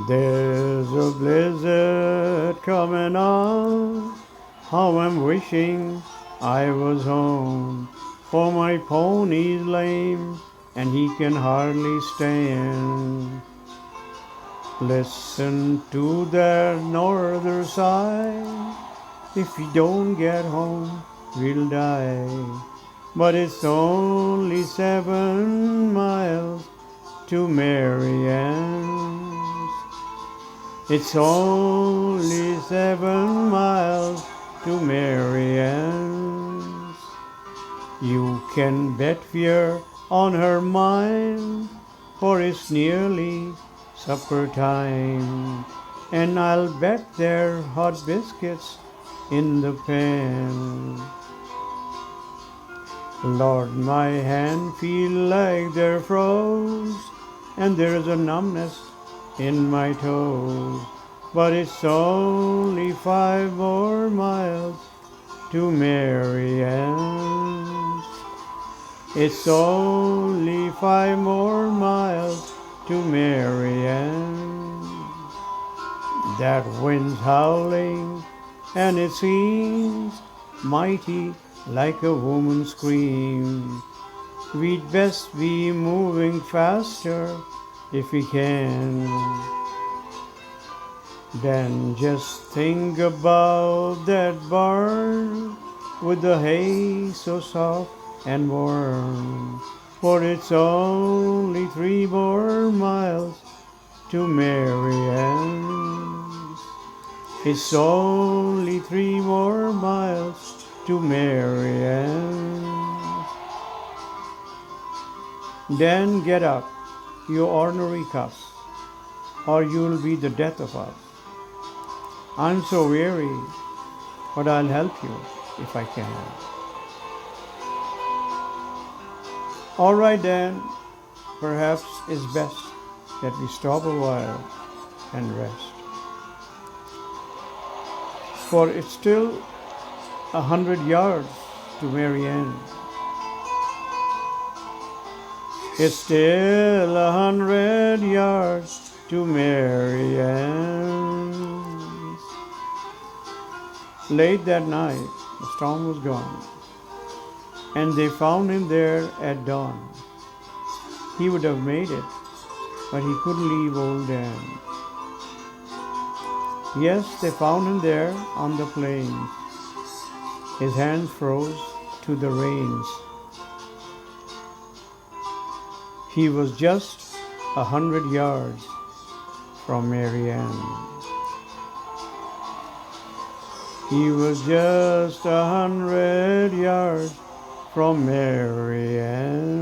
There's a blizzard coming on. How I'm wishing I was home. For my pony's lame and he can hardly stand. Listen to that northern sigh. If we don't get home, we'll die. But it's only 7 miles to Marianne's. It's only 7 miles to Marianne's. You can bet fear on her mind, for it's nearly supper time, and I'll bet there are hot biscuits in the pan. Lord, my hand feel like they're froze, and there's a numbness in my toes. But it's only 5 more miles to Marianne's. It's only 5 more miles to Marianne's. That wind's howling, and it seems mighty like a woman's scream. We'd best be moving faster if we can. Then just think about that barn with the hay so soft and warm. For it's only 3 more miles to Marianne's. It's only 3 more miles to Marianne's. Then get up, you ornery cuss, or you'll be the death of us. I'm so weary, but I'll help you if I can. All right then, perhaps it's best that we stop a while and rest. For it's still 100 yards to Marianne. It's still 100 yards to Marianne. Late that night, the storm was gone, and they found him there at dawn. He would have made it, but he couldn't leave old Dan. Yes, they found him there on the plains. His hands froze to the reins. He was just 100 yards from Marianne. He was just 100 yards from Marianne.